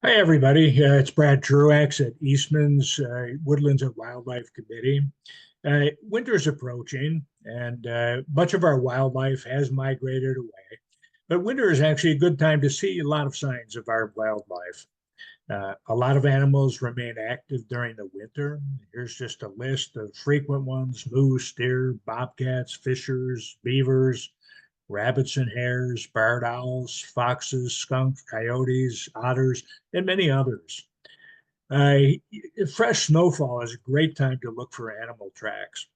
Hi, everybody. It's Brad Truax at Eastman's Woodlands and Wildlife Committee. Winter's approaching, and much of our wildlife has migrated away. But winter is actually a good time to see a lot of signs of our wildlife. A lot of animals remain active during the winter. Here's just a list of frequent ones: moose, deer, bobcats, fishers, beavers, rabbits and hares, barred owls, foxes, skunks, coyotes, otters, and many others. Uh, Fresh snowfall is a great time to look for animal tracks.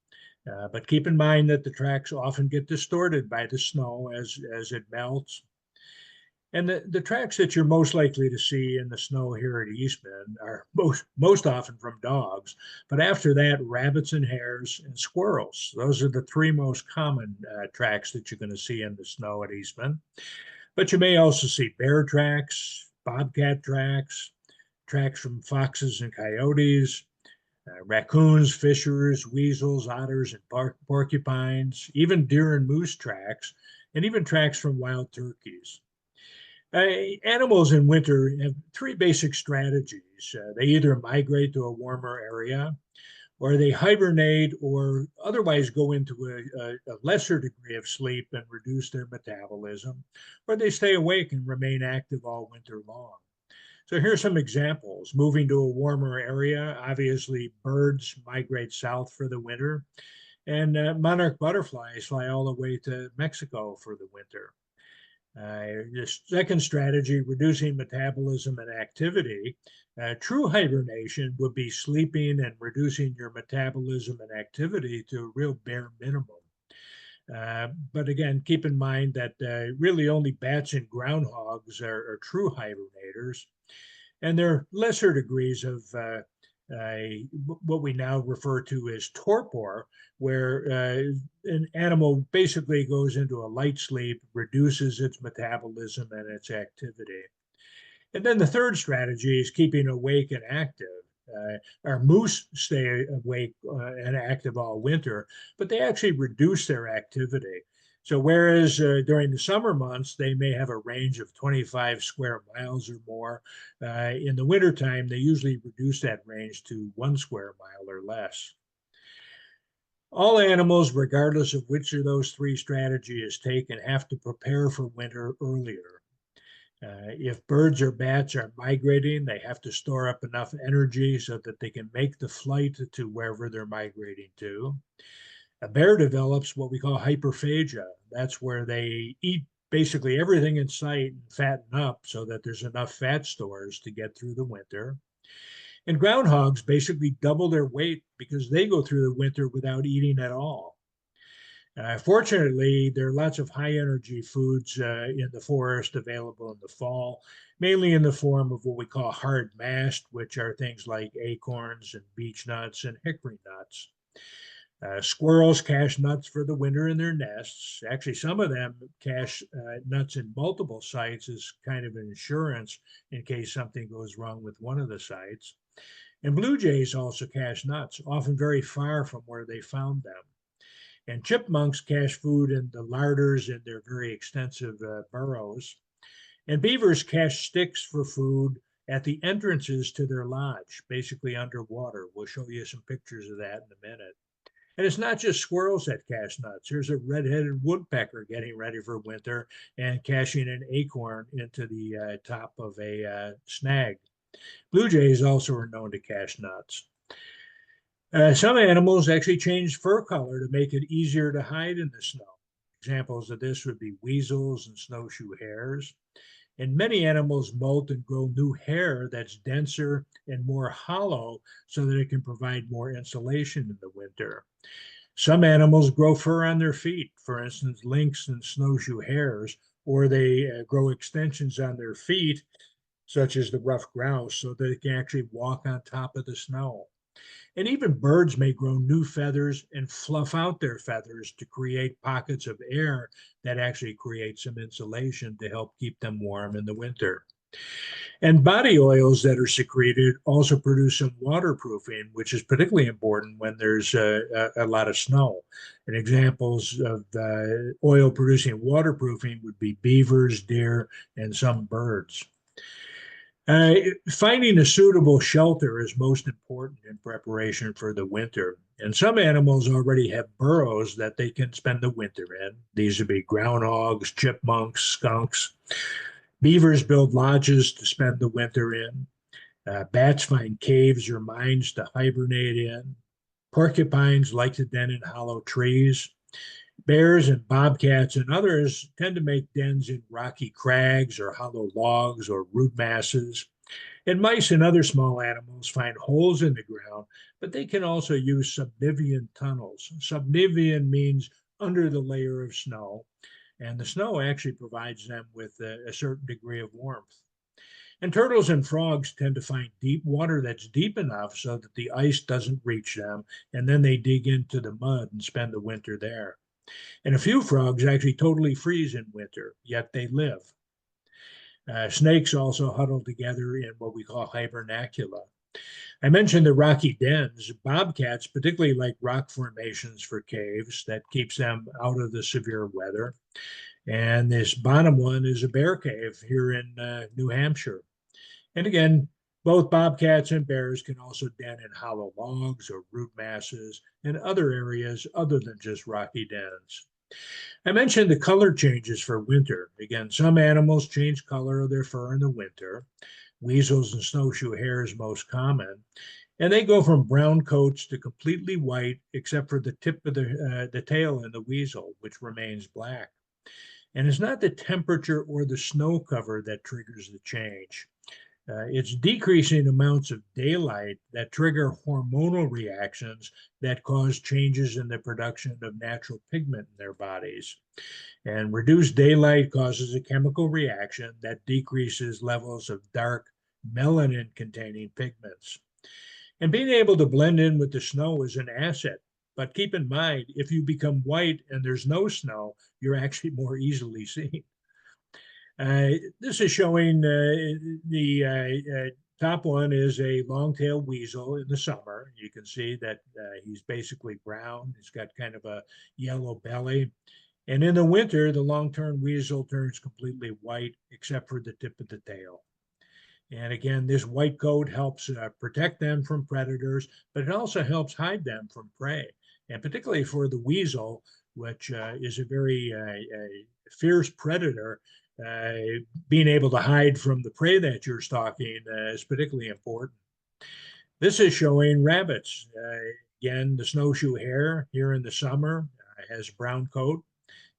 But keep in mind that the tracks often get distorted by the snow as it melts. And the tracks that you're most likely to see in the snow here at Eastman are most often from dogs. But after that, rabbits and hares and squirrels. Those are the three most common tracks that you're going to see in the snow at Eastman. But you may also see bear tracks, bobcat tracks, tracks from foxes and coyotes, raccoons, fishers, weasels, otters, and porcupines, even deer and moose tracks, and even tracks from wild turkeys. Animals in winter have three basic strategies. They either migrate to a warmer area, or they hibernate, or otherwise go into a lesser degree of sleep and reduce their metabolism, or they stay awake and remain active all winter long. So here's some examples. Moving to a warmer area, obviously birds migrate south for the winter, and monarch butterflies fly all the way to Mexico for the winter. The second strategy, reducing metabolism and activity. True hibernation would be sleeping and reducing your metabolism and activity to a real bare minimum. But again, keep in mind that really only bats and groundhogs are true hibernators. And there are lesser degrees of what we now refer to as torpor, where an animal basically goes into a light sleep, reduces its metabolism and its activity. And then the third strategy is keeping awake and active. Our moose stay awake and active all winter, but they actually reduce their activity. So whereas during the summer months, they may have a range of 25 square miles or more, in the wintertime, they usually reduce that range to 1 square mile or less. All animals, regardless of which of those three strategies is taken, have to prepare for winter earlier. If birds or bats are migrating, they have to store up enough energy so that they can make the flight to wherever they're migrating to. A bear develops what we call hyperphagia. That's where they eat basically everything in sight and fatten up so that there's enough fat stores to get through the winter. And groundhogs basically double their weight because they go through the winter without eating at all. Fortunately, there are lots of high energy foods in the forest available in the fall, mainly in the form of what we call hard mast, which are things like acorns and beech nuts and hickory nuts. Squirrels cache nuts for the winter in their nests. Actually, some of them cache nuts in multiple sites as kind of an insurance in case something goes wrong with one of the sites. And blue jays also cache nuts, often very far from where they found them. And chipmunks cache food in the larders in their very extensive burrows. And beavers cache sticks for food at the entrances to their lodge, basically underwater. We'll show you some pictures of that in a minute. And it's not just squirrels that cache nuts. Here's a red-headed woodpecker getting ready for winter and caching an acorn into the top of a snag. Blue jays also are known to cache nuts. Some animals actually change fur color to make it easier to hide in the snow. Examples of this would be weasels and snowshoe hares. And many animals molt and grow new hair that's denser and more hollow so that it can provide more insulation in the winter. Some animals grow fur on their feet, for instance, lynx and snowshoe hares, or they grow extensions on their feet, such as the ruffed grouse, so that they can actually walk on top of the snow. And even birds may grow new feathers and fluff out their feathers to create pockets of air that actually create some insulation to help keep them warm in the winter. And body oils that are secreted also produce some waterproofing, which is particularly important when there's a lot of snow. And examples of oil producing waterproofing would be beavers, deer, and some birds. Uh, Finding a suitable shelter is most important in preparation for the winter. And some animals already have burrows that they can spend the winter in. These would be groundhogs, chipmunks, skunks. Beavers build lodges to spend the winter in. Bats find caves or mines to hibernate in. Porcupines like to den in hollow trees. Bears and bobcats and others tend to make dens in rocky crags or hollow logs or root masses. And mice and other small animals find holes in the ground, but they can also use subnivean tunnels. Subnivean means under the layer of snow, and the snow actually provides them with a certain degree of warmth. And turtles and frogs tend to find deep water that's deep enough so that the ice doesn't reach them, and then they dig into the mud and spend the winter there. And a few frogs actually totally freeze in winter, yet they live. Snakes also huddle together in what we call hibernacula. I mentioned the rocky dens. Bobcats particularly like rock formations for caves that keeps them out of the severe weather. And this bottom one is a bear cave here in New Hampshire. And again, both bobcats and bears can also den in hollow logs or root masses and other areas other than just rocky dens. I mentioned the color changes for winter. Again, some animals change color of their fur in the winter. Weasels and snowshoe hares most common, and they go from brown coats to completely white, except for the tip of the tail in the weasel, which remains black. And it's not the temperature or the snow cover that triggers the change. It's decreasing amounts of daylight that trigger hormonal reactions that cause changes in the production of natural pigment in their bodies. And reduced daylight causes a chemical reaction that decreases levels of dark melanin containing pigments. And being able to blend in with the snow is an asset. But keep in mind, if you become white and there's no snow, you're actually more easily seen. This is showing the top one is a long-tailed weasel in the summer. You can see that he's basically brown. He's got kind of a yellow belly. And in the winter, the long-tailed weasel turns completely white, except for the tip of the tail. And again, this white coat helps protect them from predators, but it also helps hide them from prey. And particularly for the weasel, which is a very fierce predator, uh, being able to hide from the prey that you're stalking is particularly important. This is showing rabbits. Again, the snowshoe hare here in the summer has a brown coat,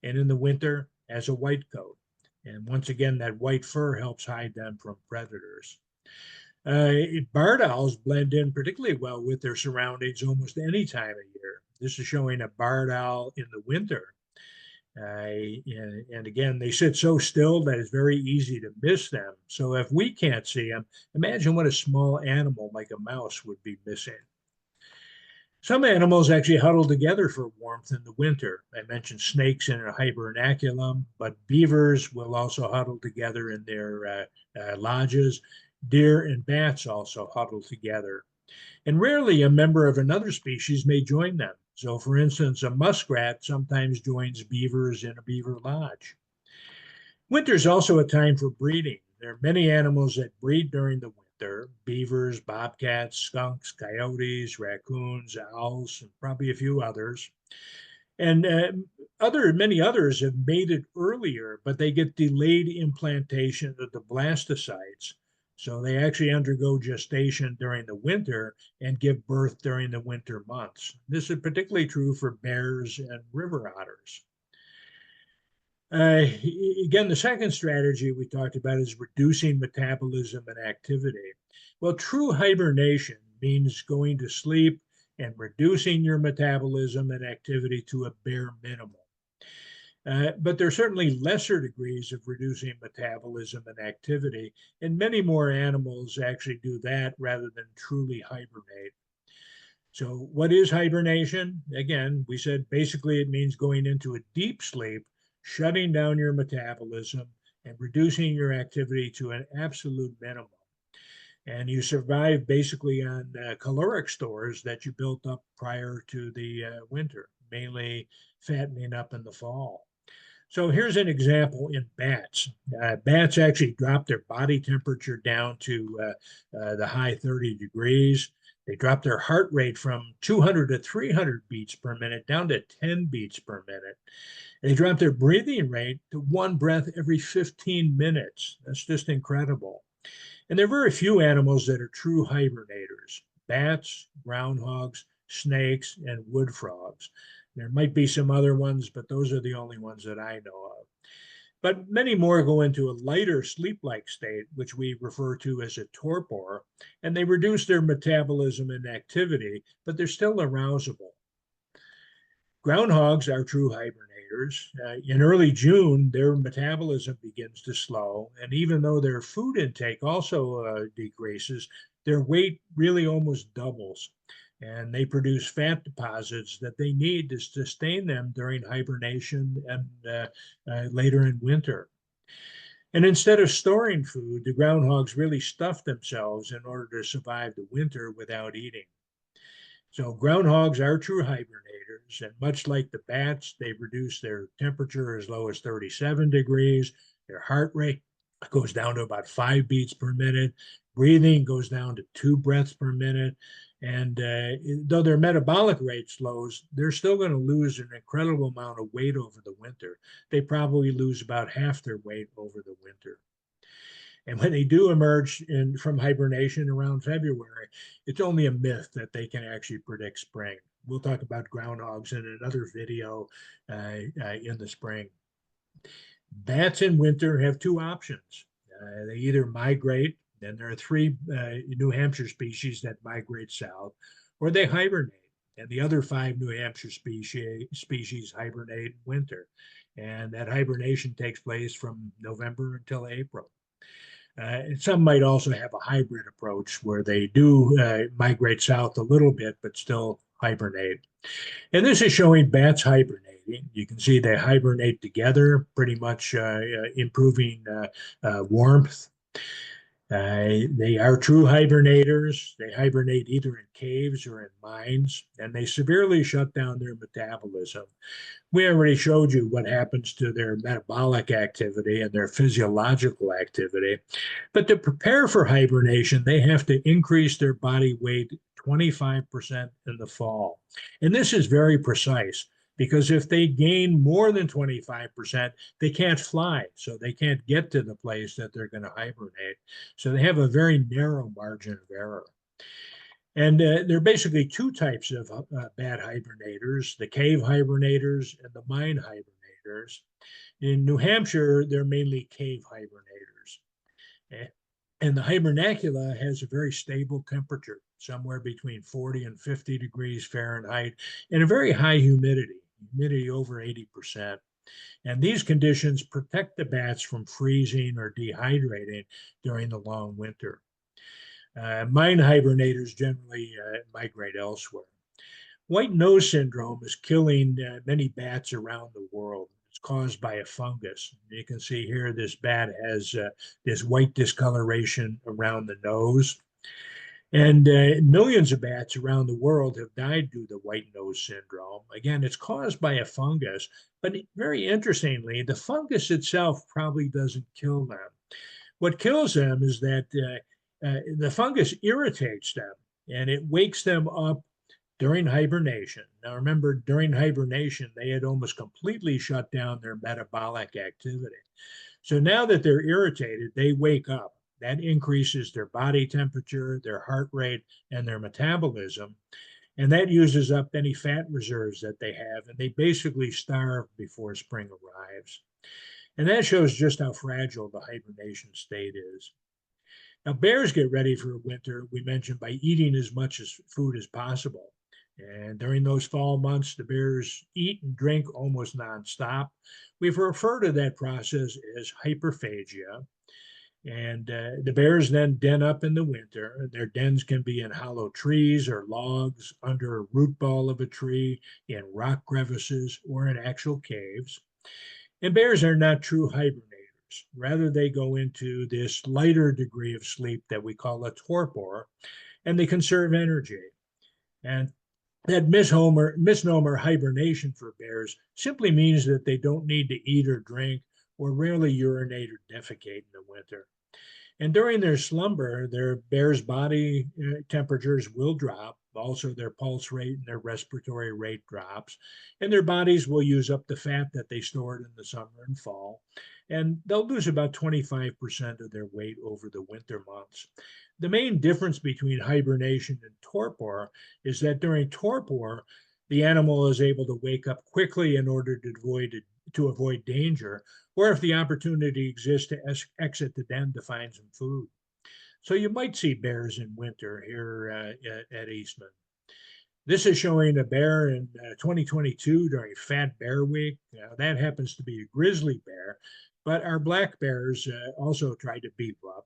and in the winter has a white coat. And once again, that white fur helps hide them from predators. Uh, Barred owls blend in particularly well with their surroundings almost any time of year. This is showing a barred owl in the winter. And again, they sit so still that it's very easy to miss them. So if we can't see them, imagine what a small animal like a mouse would be missing. Some animals actually huddle together for warmth in the winter. I mentioned snakes in a hibernaculum, but beavers will also huddle together in their lodges. Deer and bats also huddle together. And rarely a member of another species may join them. So, for instance, a muskrat sometimes joins beavers in a beaver lodge. Winter is also a time for breeding. There are many animals that breed during the winter: beavers, bobcats, skunks, coyotes, raccoons, owls, and probably a few others. And many others have mated earlier, but they get delayed implantation of the blastocytes. So they actually undergo gestation during the winter and give birth during the winter months. This is particularly true for bears and river otters. Uh, Again, the second strategy we talked about is reducing metabolism and activity. Well, true hibernation means going to sleep and reducing your metabolism and activity to a bare minimum. But there are certainly lesser degrees of reducing metabolism and activity, and many more animals actually do that rather than truly hibernate. So, what is hibernation? Again, we said basically it means going into a deep sleep, shutting down your metabolism, and reducing your activity to an absolute minimum. And you survive basically on caloric stores that you built up prior to the winter, mainly fattening up in the fall. So here's an example in bats. Bats actually drop their body temperature down to the high 30 degrees. They drop their heart rate from 200 to 300 beats per minute down to 10 beats per minute. They drop their breathing rate to one breath every 15 minutes. That's just incredible. And there are very few animals that are true hibernators: bats, groundhogs, snakes, and wood frogs. There might be some other ones, but those are the only ones that I know of. But many more go into a lighter sleep like state, which we refer to as a torpor, and they reduce their metabolism and activity, but they're still arousable. Groundhogs are true hibernators. In early June, their metabolism begins to slow, and even though their food intake also decreases, their weight really almost doubles. And they produce fat deposits that they need to sustain them during hibernation and later in winter. And instead of storing food, the groundhogs really stuff themselves in order to survive the winter without eating. So groundhogs are true hibernators, and much like the bats, they reduce their temperature as low as 37 degrees. Their heart rate goes down to about 5 beats per minute. Breathing goes down to 2 breaths per minute. And though their metabolic rate slows, they're still going to lose an incredible amount of weight over the winter. They probably lose about half their weight over the winter. And when they do emerge from hibernation around February, it's only a myth that they can actually predict spring. We'll talk about groundhogs in another video in the spring. Bats in winter have two options. They either migrate, and there are three New Hampshire species that migrate south, or they hibernate. And the other five New Hampshire species hibernate in winter. And that hibernation takes place from November until April. Some might also have a hybrid approach where they do migrate south a little bit, but still hibernate. And this is showing bats hibernating. You can see they hibernate together, pretty much improving warmth. They are true hibernators. They hibernate either in caves or in mines, and they severely shut down their metabolism. We already showed you what happens to their metabolic activity and their physiological activity. But to prepare for hibernation, they have to increase their body weight 25% in the fall. And this is very precise because if they gain more than 25%, they can't fly. So they can't get to the place that they're going to hibernate. So they have a very narrow margin of error. And there are basically two types of bat hibernators: the cave hibernators and the mine hibernators. In New Hampshire, they're mainly cave hibernators. And the hibernacula has a very stable temperature, somewhere between 40 and 50 degrees Fahrenheit, and a very high humidity over 80%. And these conditions protect the bats from freezing or dehydrating during the long winter. Mine hibernators generally migrate elsewhere. White nose syndrome is killing many bats around the world. It's caused by a fungus. You can see here this bat has this white discoloration around the nose. And millions of bats around the world have died due to white nose syndrome. Again, it's caused by a fungus, but very interestingly, the fungus itself probably doesn't kill them. What kills them is that the fungus irritates them and it wakes them up during hibernation. Now, remember, during hibernation, they had almost completely shut down their metabolic activity. So now that they're irritated, they wake up. That increases their body temperature, their heart rate, and their metabolism. And that uses up any fat reserves that they have. And they basically starve before spring arrives. And that shows just how fragile the hibernation state is. Now, bears get ready for winter, we mentioned, by eating as much as food as possible. And during those fall months, the bears eat and drink almost nonstop. We've referred to that process as hyperphagia. And the bears then den up in the winter. Their dens can be in hollow trees or logs, under a root ball of a tree, in rock crevices, or in actual caves. And bears are not true hibernators. Rather, they go into this lighter degree of sleep that we call a torpor, and they conserve energy. And That misnomer hibernation for bears simply means that they don't need to eat or drink or rarely urinate or defecate in the winter. And during their slumber, their bear's body temperatures will drop. Also, their pulse rate and their respiratory rate drops, and their bodies will use up the fat that they stored in the summer and fall. And they'll lose about 25% of their weight over the winter months. The main difference between hibernation and torpor is that during torpor, the animal is able to wake up quickly in order to avoid danger, or if the opportunity exists to exit the den to find some food. So you might see bears in winter here at Eastman. This is showing a bear in 2022 during Fat Bear Week. That happens to be a grizzly bear, but our black bears also tried to beef up.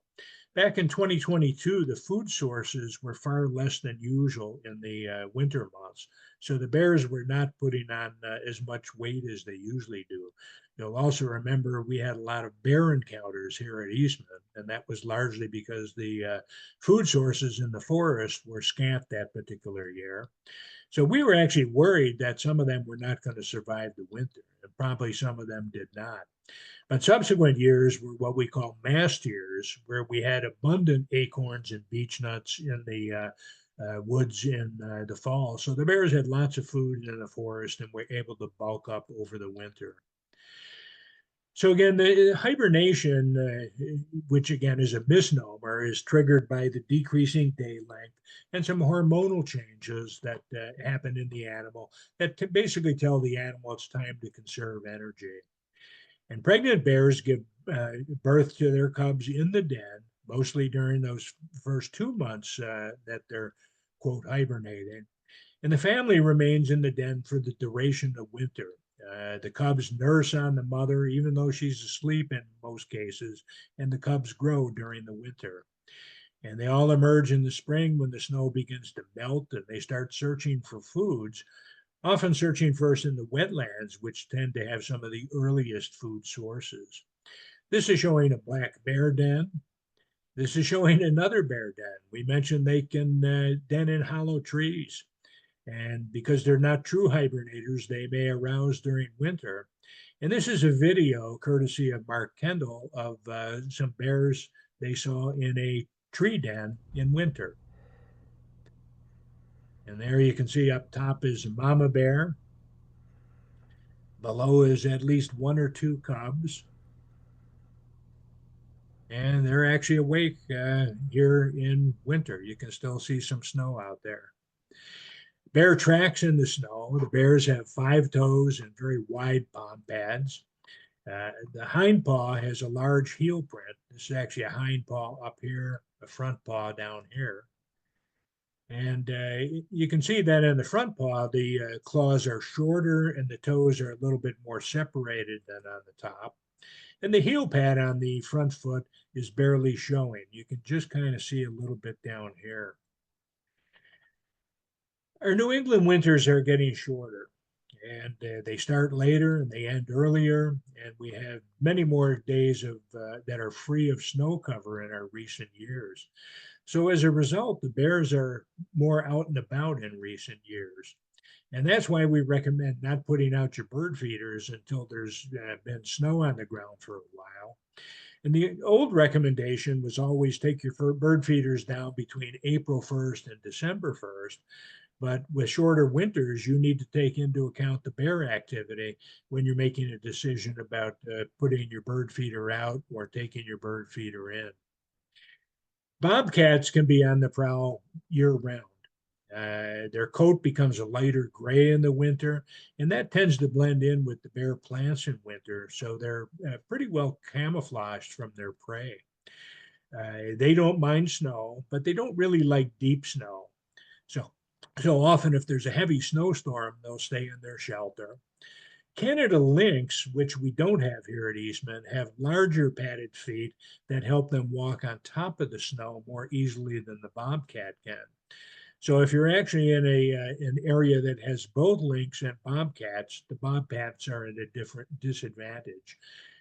Back in 2022, the food sources were far less than usual in the winter months. So the bears were not putting on as much weight as they usually do. You'll also remember we had a lot of bear encounters here at Eastman, and that was largely because the food sources in the forest were scant that particular year. So we were actually worried that some of them were not going to survive the winter, and probably some of them did not. But subsequent years were what we call mast years, where we had abundant acorns and beech nuts in the woods in the fall. So the bears had lots of food in the forest and were able to bulk up over the winter. So again, the hibernation, which again is a misnomer, is triggered by the decreasing day length and some hormonal changes that happen in the animal that basically tell the animal it's time to conserve energy. And pregnant bears give birth to their cubs in the den, mostly during those first 2 months that they're, quote, hibernating. And the family remains in the den for the duration of winter. The cubs nurse on the mother, even though she's asleep in most cases, and the cubs grow during the winter. And they all emerge in the spring when the snow begins to melt and they start searching for foods, often searching first in the wetlands, which tend to have some of the earliest food sources. This is showing a black bear den. This is showing another bear den. We mentioned they can den in hollow trees. And because they're not true hibernators, they may arouse during winter. And this is a video, courtesy of Mark Kendall, of some bears they saw in a tree den in winter. And there you can see up top is a mama bear. Below is at least one or two cubs. And they're actually awake here in winter. You can still see some snow out there. Bear tracks in the snow. The bears have 5 toes and very wide palm pads. The hind paw has a large heel print. This is actually a hind paw up here, a front paw down here. And you can see that in the front paw, the claws are shorter and the toes are a little bit more separated than on the top. And the heel pad on the front foot is barely showing. You can just kind of see a little bit down here. Our New England winters are getting shorter, and they start later and they end earlier. And we have many more days of that are free of snow cover in our recent years. So as a result, the bears are more out and about in recent years. And that's why we recommend not putting out your bird feeders until there's been snow on the ground for a while. And the old recommendation was always take your bird feeders down between April 1st and December 1st. But with shorter winters, you need to take into account the bear activity when you're making a decision about putting your bird feeder out or taking your bird feeder in. Bobcats can be on the prowl year round. Their coat becomes a lighter gray in the winter, and that tends to blend in with the bare plants in winter, so they're pretty well camouflaged from their prey. They don't mind snow, but they don't really like deep snow. So, so often, if there's a heavy snowstorm, they'll stay in their shelter. Canada lynx, which we don't have here at Eastman, have larger padded feet that help them walk on top of the snow more easily than the bobcat can. So if you're actually in an area that has both lynx and bobcats, the bobcats are at a different disadvantage.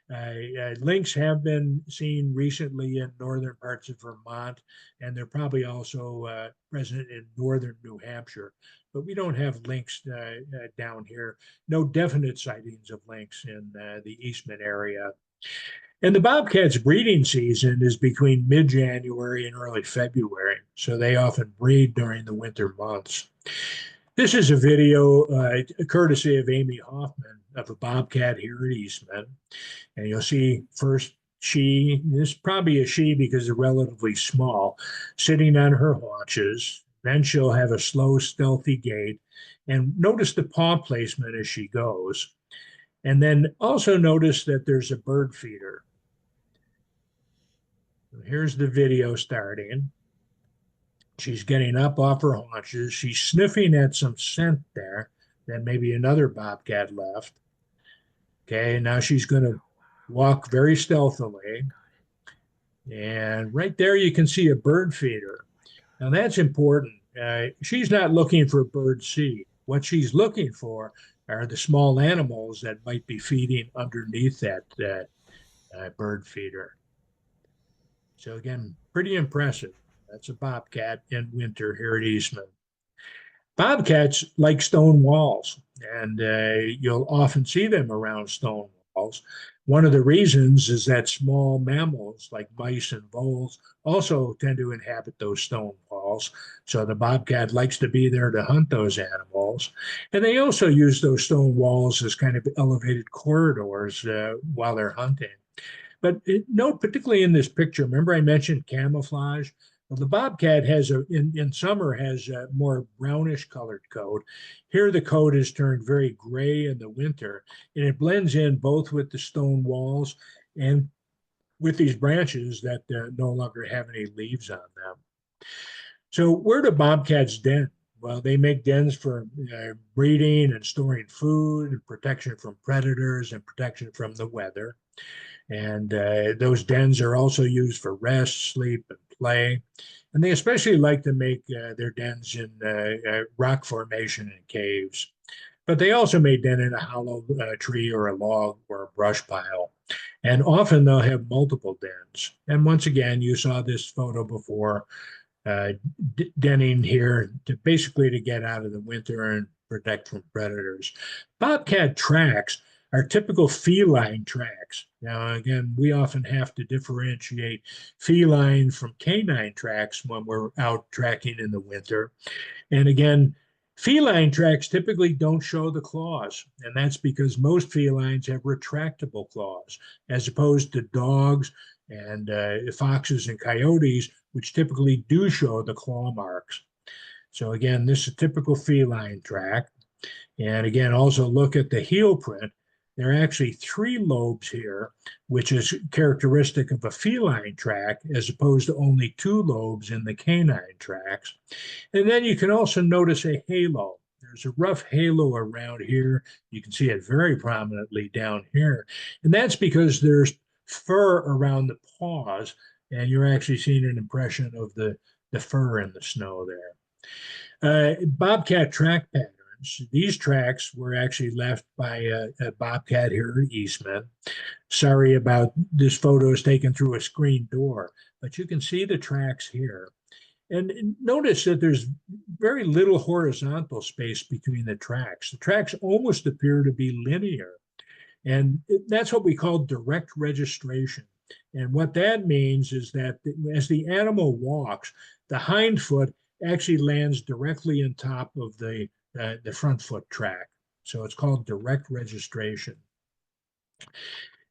Lynx have been seen recently in northern parts of Vermont, and they're probably also present in northern New Hampshire. But we don't have lynx down here. No definite sightings of lynx in the Eastman area. And the bobcat's breeding season is between mid-January and early February, so they often breed during the winter months. This is a video courtesy of Amy Hoffman of a bobcat here at Eastman. And you'll see first she, this is probably a she because they're relatively small, sitting on her haunches. Then she'll have a slow, stealthy gait. And notice the paw placement as she goes. And then also notice that there's a bird feeder. Here's the video starting. She's getting up off her haunches. She's sniffing at some scent there. Then maybe another bobcat left. Okay, now she's going to walk very stealthily. And right there, you can see a bird feeder. Now, that's important. She's not looking for bird seed. What she's looking for are the small animals that might be feeding underneath that bird feeder. So, again, pretty impressive. That's a bobcat in winter here at Eastman. Bobcats like stone walls, and you'll often see them around stone walls. One of the reasons is that small mammals like mice and voles also tend to inhabit those stone walls. So the bobcat likes to be there to hunt those animals. And they also use those stone walls as kind of elevated corridors while they're hunting. But note, particularly in this picture, remember I mentioned camouflage? Well, the bobcat has in summer has a more brownish colored coat. Here, the coat is turned very gray in the winter, and it blends in both with the stone walls and with these branches that no longer have any leaves on them. So, where do bobcats den? Well, they make dens for breeding and storing food, and protection from predators, and protection from the weather. And those dens are also used for rest, sleep, and play. And they especially like to make their dens in rock formation and caves. But they also may den in a hollow tree or a log or a brush pile. And often they'll have multiple dens. And once again, you saw this photo before, denning here to basically to get out of the winter and protect from predators. Bobcat tracks are typical feline tracks. Now, again, we often have to differentiate feline from canine tracks when we're out tracking in the winter. And again, feline tracks typically don't show the claws, and that's because most felines have retractable claws, as opposed to dogs and foxes and coyotes, which typically do show the claw marks. So again, this is a typical feline track. And again, also look at the heel print. There are actually three lobes here, which is characteristic of a feline track, as opposed to only two lobes in the canine tracks. And then you can also notice a halo. There's a rough halo around here. You can see it very prominently down here. And that's because there's fur around the paws, and you're actually seeing an impression of the fur in the snow there. Bobcat track patterns. These tracks were actually left by a bobcat here at Eastman. Sorry about this photo is taken through a screen door, but you can see the tracks here. And notice that there's very little horizontal space between the tracks. The tracks almost appear to be linear. And that's what we call direct registration. And what that means is that as the animal walks, the hind foot actually lands directly on top of the front foot track. So it's called direct registration.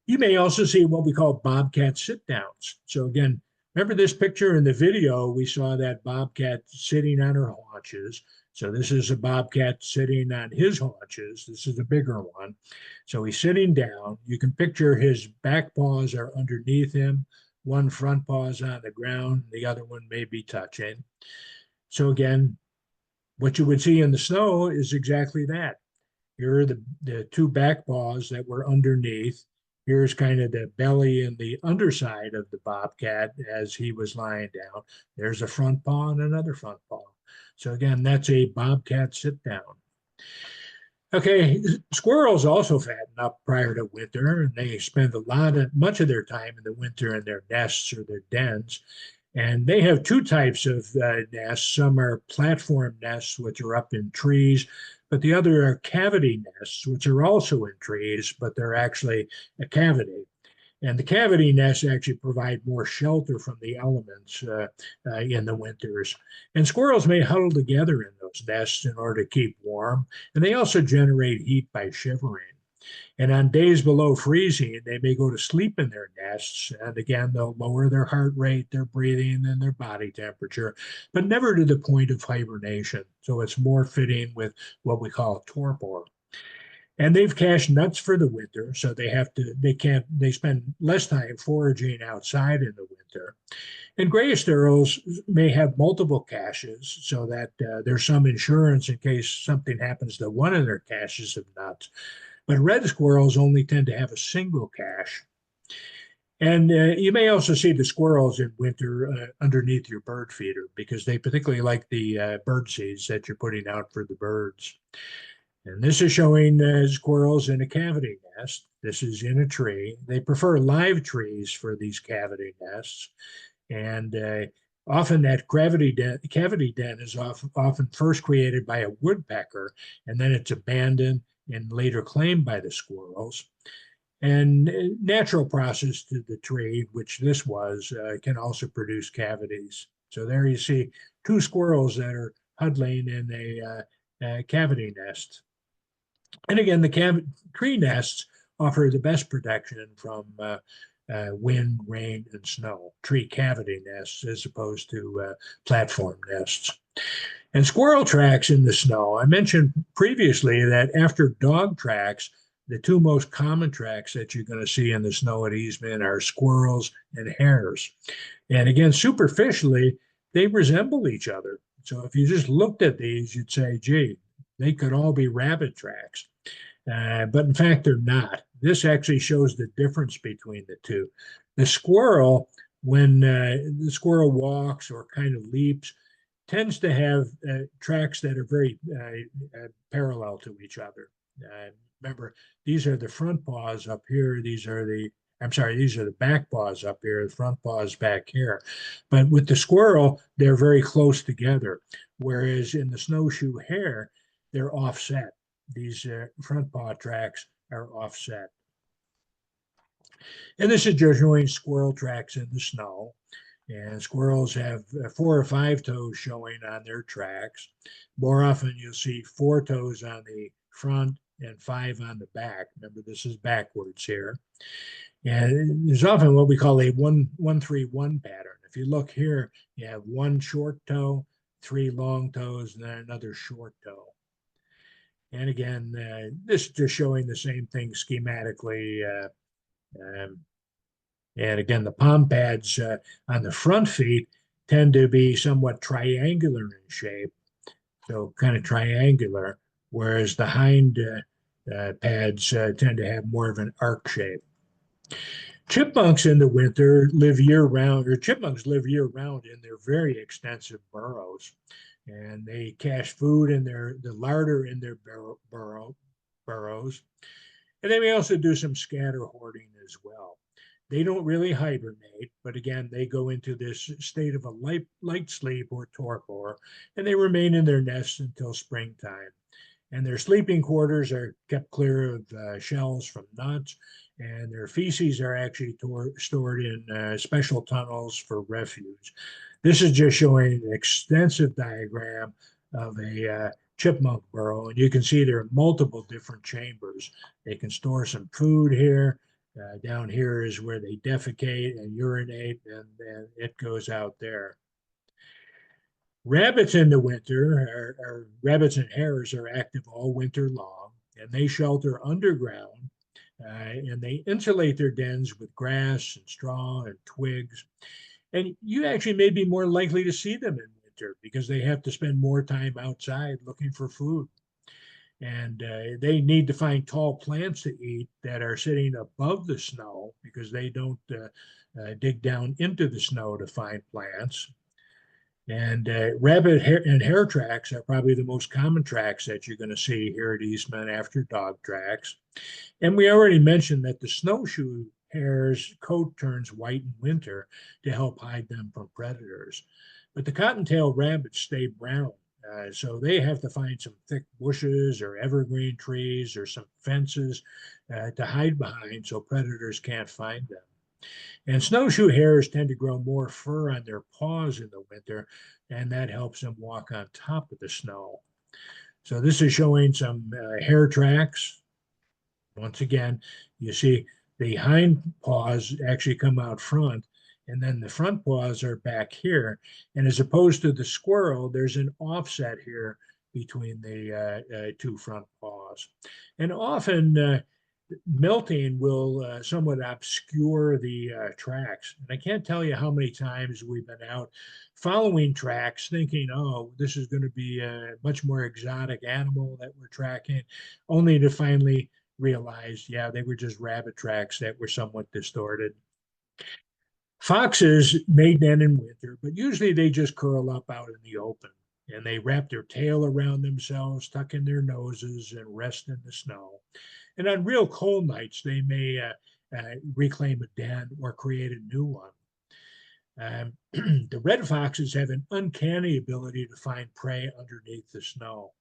You may also see what we call bobcat sit downs. So again, remember this picture in the video, we saw that bobcat sitting on her haunches. So this is a bobcat sitting on his haunches. This is a bigger one. So he's sitting down. You can picture his back paws are underneath him. One front paw is on the ground. The other one may be touching. So again, what you would see in the snow is exactly that. Here are the two back paws that were underneath. Here's kind of the belly and the underside of the bobcat as he was lying down. There's a front paw and another front paw. So again, that's a bobcat sit down. Okay, squirrels also fatten up prior to winter, and they spend much of their time in the winter in their nests or their dens. And they have two types of nests. Some are platform nests, which are up in trees, but the other are cavity nests, which are also in trees, but they're actually a cavity. And the cavity nests actually provide more shelter from the elements in the winters. And squirrels may huddle together in those nests in order to keep warm. And they also generate heat by shivering. And on days below freezing, they may go to sleep in their nests. And again, they'll lower their heart rate, their breathing, and their body temperature, but never to the point of hibernation. So it's more fitting with what we call torpor. And they've cached nuts for the winter, so they spend less time foraging outside in the winter. And gray squirrels may have multiple caches so that there's some insurance in case something happens to one of their caches of nuts. But red squirrels only tend to have a single cache. And you may also see the squirrels in winter underneath your bird feeder because they particularly like the bird seeds that you're putting out for the birds. And this is showing squirrels in a cavity nest. This is in a tree. They prefer live trees for these cavity nests. And often that cavity den is often first created by a woodpecker, and then it's abandoned and later claimed by the squirrels. And natural process to the tree, which this was, can also produce cavities. So there you see two squirrels that are huddling in a cavity nest. And again, the tree nests offer the best protection from wind, rain, and snow. Tree cavity nests as opposed to platform nests. And squirrel tracks in the snow. I mentioned previously that after dog tracks, the two most common tracks that you're going to see in the snow at Eastman are squirrels and hares. And again, superficially, they resemble each other. So if you just looked at these, you'd say, gee, they could all be rabbit tracks. But in fact, they're not. This actually shows the difference between the two. The squirrel, when the squirrel walks or kind of leaps, tends to have tracks that are very parallel to each other. Remember, these are the front paws up here. These are the back paws up here, the front paws back here. But with the squirrel, they're very close together. Whereas in the snowshoe hare, they're offset. These front paw tracks are offset. And this is just showing squirrel tracks in the snow. And squirrels have four or five toes showing on their tracks. More often, you'll see four toes on the front and five on the back. Remember, this is backwards here. And there's often what we call a 1-1-3-1 pattern. If you look here, you have one short toe, three long toes, and then another short toe. And again, this is just showing the same thing schematically. Um, and again, the palm pads on the front feet tend to be somewhat triangular in shape, so kind of triangular, whereas the hind pads tend to have more of an arc shape. Chipmunks in the winter live year round, or chipmunks live year round in their very extensive burrows. And they cache food in the larder in their burrows. And they may also do some scatter hoarding as well. They don't really hibernate, but again, they go into this state of a light sleep or torpor, and they remain in their nests until springtime. And their sleeping quarters are kept clear of shells from nuts, and their feces are actually stored in special tunnels for refuge. This is just showing an extensive diagram of a chipmunk burrow, and you can see there are multiple different chambers. They can store some food here. Down here is where they defecate and urinate, and it goes out there. Rabbits in the winter, rabbits and hares are active all winter long, and they shelter underground, and they insulate their dens with grass and straw and twigs. And you actually may be more likely to see them in winter because they have to spend more time outside looking for food. And they need to find tall plants to eat that are sitting above the snow because they don't dig down into the snow to find plants. And rabbit hair and hare tracks are probably the most common tracks that you're going to see here at Eastman after dog tracks. And we already mentioned that the snowshoe hare's coat turns white in winter to help hide them from predators. But the cottontail rabbits stay brown. So they have to find some thick bushes or evergreen trees or some fences to hide behind so predators can't find them. And snowshoe hares tend to grow more fur on their paws in the winter, and that helps them walk on top of the snow. So this is showing some hare tracks. Once again, you see the hind paws actually come out front, and then the front paws are back here. And as opposed to the squirrel, there's an offset here between the two front paws. And often melting will somewhat obscure the tracks. And I can't tell you how many times we've been out following tracks thinking, oh, this is going to be a much more exotic animal that we're tracking, only to finally realize, yeah, they were just rabbit tracks that were somewhat distorted. Foxes may den in winter, but usually they just curl up out in the open and they wrap their tail around themselves, tuck in their noses, and rest in the snow. And on real cold nights, they may reclaim a den or create a new one. The red foxes have an uncanny ability to find prey underneath the snow.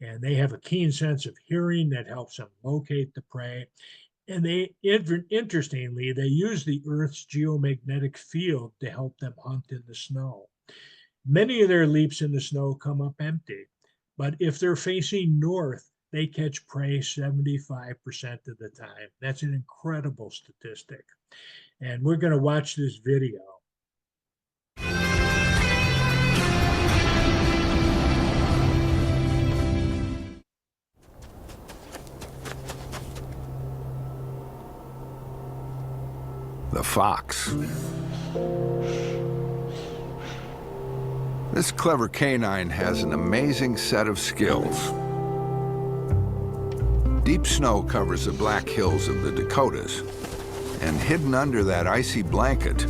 And they have a keen sense of hearing that helps them locate the prey. And interestingly, they use the Earth's geomagnetic field to help them hunt in the snow. Many of their leaps in the snow come up empty, but if they're facing north, they catch prey 75% of the time. That's an incredible statistic. And we're going to watch this video. The fox. This clever canine has an amazing set of skills. Deep snow covers the black hills of the Dakotas, and hidden under that icy blanket,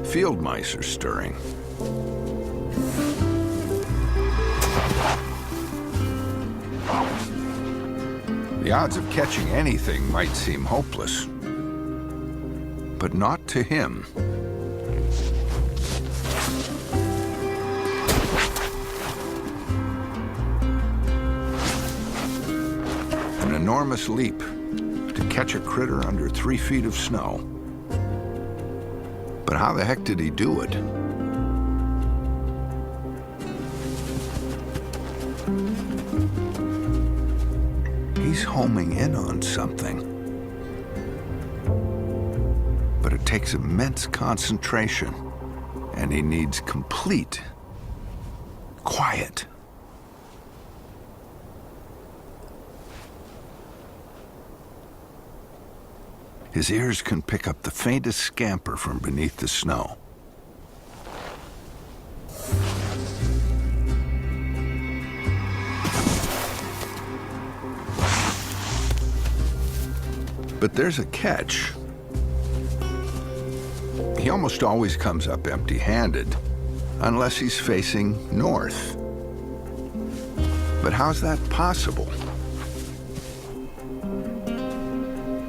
field mice are stirring. The odds of catching anything might seem hopeless, but not to him. An enormous leap to catch a critter under 3 feet of snow. But how the heck did he do it? He's homing in on something. But it takes immense concentration, and he needs complete quiet. His ears can pick up the faintest scamper from beneath the snow. But there's a catch. He almost always comes up empty-handed, unless he's facing north. But how's that possible?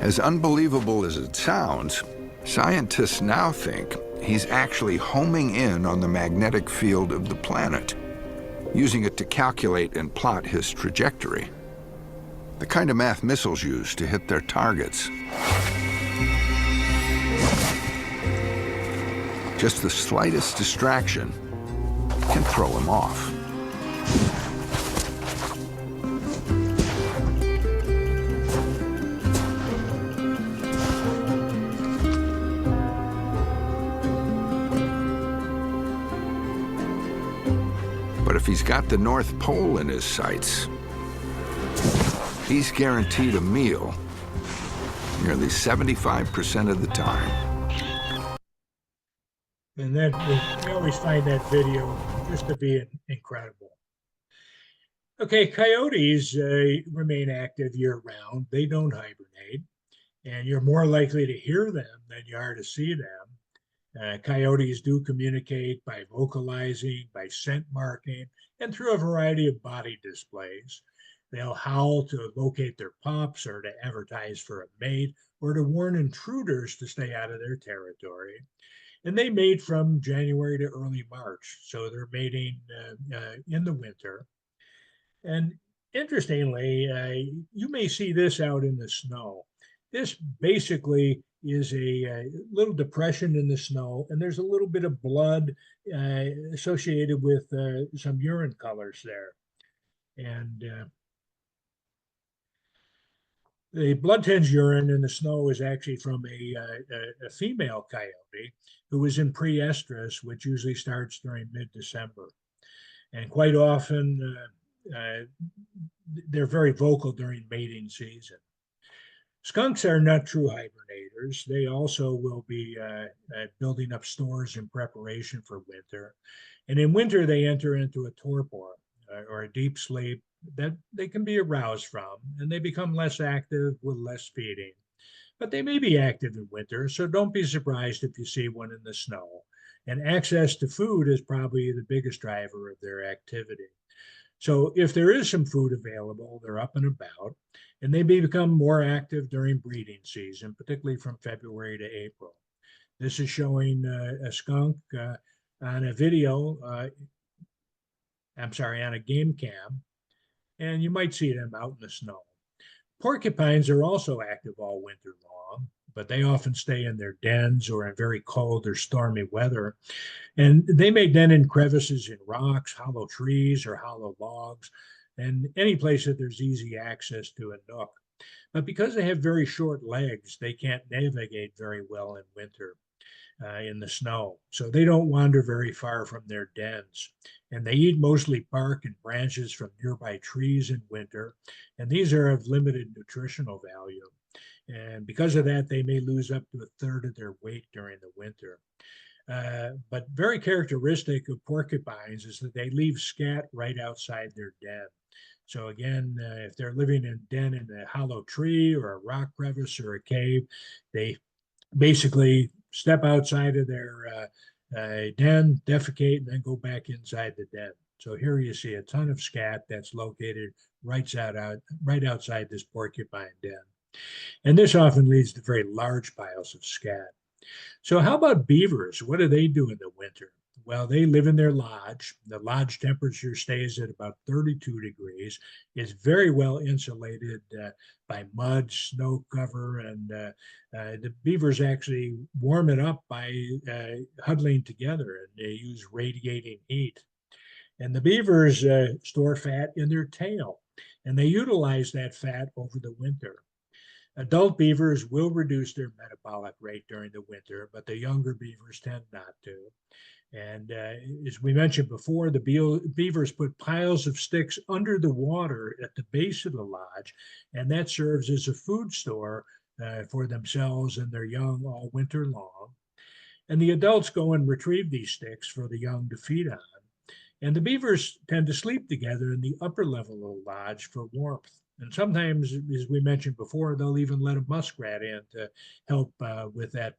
As unbelievable as it sounds, scientists now think he's actually homing in on the magnetic field of the planet, using it to calculate and plot his trajectory. The kind of math missiles use to hit their targets. Just the slightest distraction can throw him off. But if he's got the North Pole in his sights, he's guaranteed a meal nearly 75% of the time. And then we always find that video just to be incredible. Okay, coyotes remain active year-round. They don't hibernate, and you're more likely to hear them than you are to see them. Coyotes do communicate by vocalizing, by scent marking, and through a variety of body displays. They'll howl to locate their pups or to advertise for a mate or to warn intruders to stay out of their territory. And they mate from January to early March. So they're mating in the winter. And interestingly, you may see this out in the snow. This basically is a little depression in the snow, and there's a little bit of blood associated with some urine colors there. And the blood tinged urine in the snow is actually from a female coyote who is in pre-estrus, which usually starts during mid-December. And quite often, they're very vocal during mating season. Skunks are not true hibernators. They also will be building up stores in preparation for winter. And in winter, they enter into a torpor or a deep sleep that they can be aroused from, and they become less active with less feeding. But they may be active in winter, so don't be surprised if you see one in the snow. And access to food is probably the biggest driver of their activity. So if there is some food available, they're up and about, and they may become more active during breeding season, particularly from February to April. This is showing a skunk on a video, I'm sorry, on a game cam, and you might see them out in the snow. Porcupines are also active all winter long, but they often stay in their dens or in very cold or stormy weather. And they may den in crevices in rocks, hollow trees, or hollow logs, and any place that there's easy access to a nook. But because they have very short legs, they can't navigate very well in winter in the snow. So they don't wander very far from their dens. And they eat mostly bark and branches from nearby trees in winter. And these are of limited nutritional value. And because of that, they may lose up to a third of their weight during the winter. But very characteristic of porcupines is that they leave scat right outside their den. So again, if they're living in a den in a hollow tree or a rock crevice or a cave, they basically step outside of their den, defecate, and then go back inside the den. So here you see a ton of scat that's located right outside this porcupine den. And this often leads to very large piles of scat. So how about beavers? What do they do in the winter? Well, they live in their lodge. The lodge temperature stays at about 32 degrees. It's very well insulated by mud, snow cover, and the beavers actually warm it up by huddling together, and they use radiating heat. And the beavers store fat in their tail, and they utilize that fat over the winter. Adult beavers will reduce their metabolic rate during the winter, but the younger beavers tend not to. And as we mentioned before, the beavers put piles of sticks under the water at the base of the lodge, and that serves as a food store for themselves and their young all winter long. And the adults go and retrieve these sticks for the young to feed on. And the beavers tend to sleep together in the upper level of the lodge for warmth. And sometimes, as we mentioned before, they'll even let a muskrat in to help with that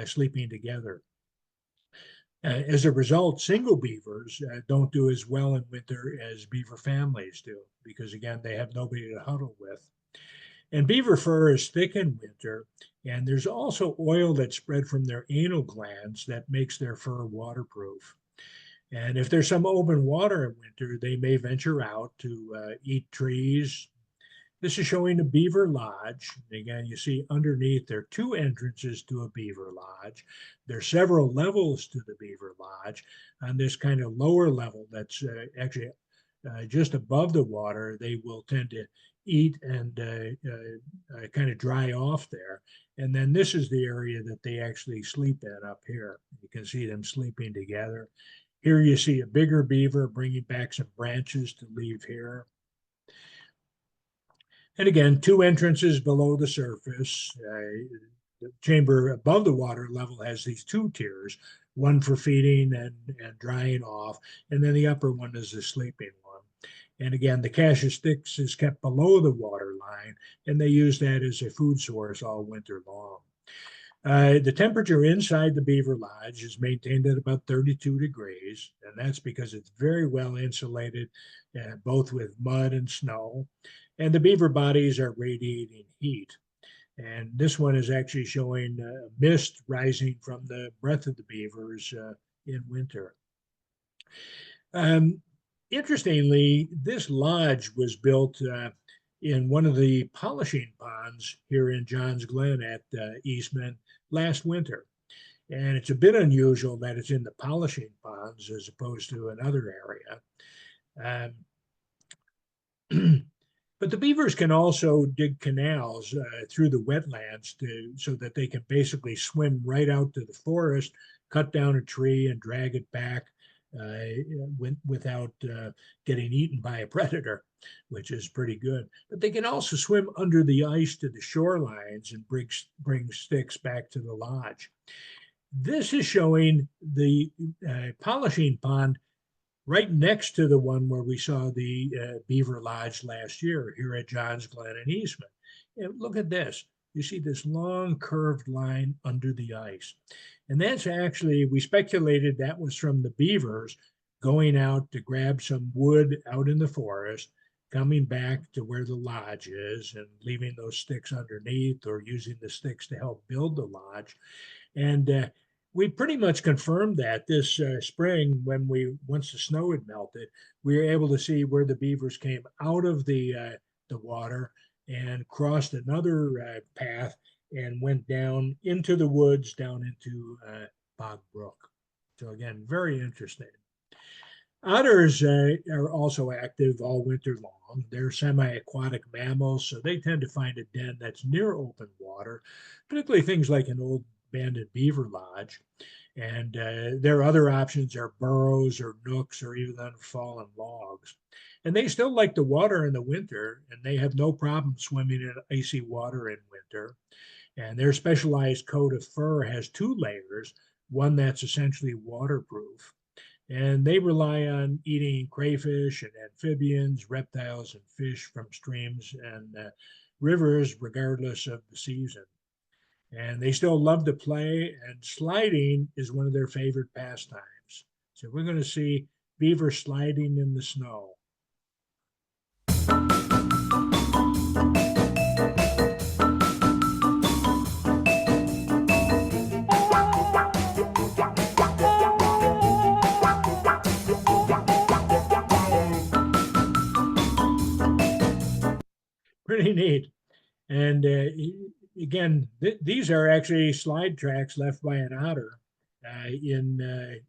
sleeping together. As a result, single beavers don't do as well in winter as beaver families do, because again, they have nobody to huddle with. And beaver fur is thick in winter, and there's also oil that's spread from their anal glands that makes their fur waterproof. And if there's some open water in winter, they may venture out to eat trees. This is showing a beaver lodge. Again, you see underneath there are two entrances to a beaver lodge. There are several levels to the beaver lodge. On this kind of lower level that's actually just above the water, they will tend to eat and kind of dry off there. And then this is the area that they actually sleep in up here. You can see them sleeping together. Here you see a bigger beaver bringing back some branches to leave here. And again, two entrances below the surface. The chamber above the water level has these two tiers, one for feeding and drying off, and then the upper one is the sleeping one. And again, the cache of sticks is kept below the water line, and they use that as a food source all winter long. The temperature inside the beaver lodge is maintained at about 32 degrees, and that's because it's very well insulated, both with mud and snow. And the beaver bodies are radiating heat. And this one is actually showing mist rising from the breath of the beavers in winter. Um, Interestingly, this lodge was built in one of the polishing ponds here in Johns Glen at Eastman last winter. And it's a bit unusual that it's in the polishing ponds as opposed to another area. But the beavers can also dig canals through the wetlands so that they can basically swim right out to the forest, cut down a tree, and drag it back uh, without getting eaten by a predator, which is pretty good. But they can also swim under the ice to the shorelines and bring sticks back to the lodge. This is showing the polishing pond right next to the one where we saw the Beaver Lodge last year here at Johns Glen and Eastman. And look at this. You see this long curved line under the ice. And that's actually, we speculated that was from the beavers going out to grab some wood out in the forest, coming back to where the lodge is and leaving those sticks underneath or using the sticks to help build the lodge. And we pretty much confirmed that this spring when once the snow had melted, we were able to see where the beavers came out of the water and crossed another path and went down into the woods, down into Bog Brook. So again, very interesting. Otters are also active all winter long. They're semi-aquatic mammals, so they tend to find a den that's near open water, particularly things like an old abandoned beaver lodge. And their other options are burrows or nooks or even on fallen logs. And they still like the water in the winter, and they have no problem swimming in icy water in winter. And their specialized coat of fur has two layers, one that's essentially waterproof. And they rely on eating crayfish and amphibians, reptiles, and fish from streams and rivers, regardless of the season. And they still love to play, and sliding is one of their favorite pastimes. So we're going to see beaver sliding in the snow. Pretty neat. And again, these are actually slide tracks left by an otter in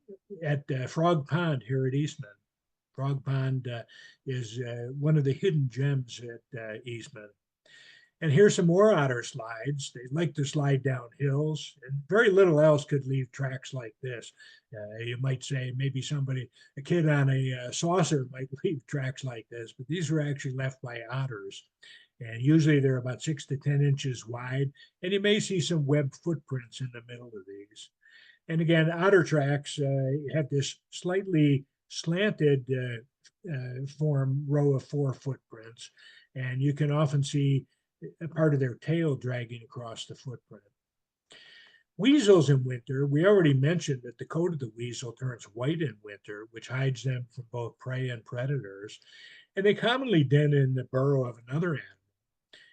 at Frog Pond here at Eastman. Frog Pond is one of the hidden gems at Eastman. And here's some more otter slides. They like to slide down hills, and very little else could leave tracks like this. You might say maybe a kid on a saucer might leave tracks like this, but these were actually left by otters. And usually they're about 6 to 10 inches wide, and you may see some webbed footprints in the middle of these. And again, otter tracks have this slightly slanted form row of four footprints, and you can often see a part of their tail dragging across the footprint. Weasels in winter, we already mentioned that the coat of the weasel turns white in winter, which hides them from both prey and predators, and they commonly den in the burrow of another animal.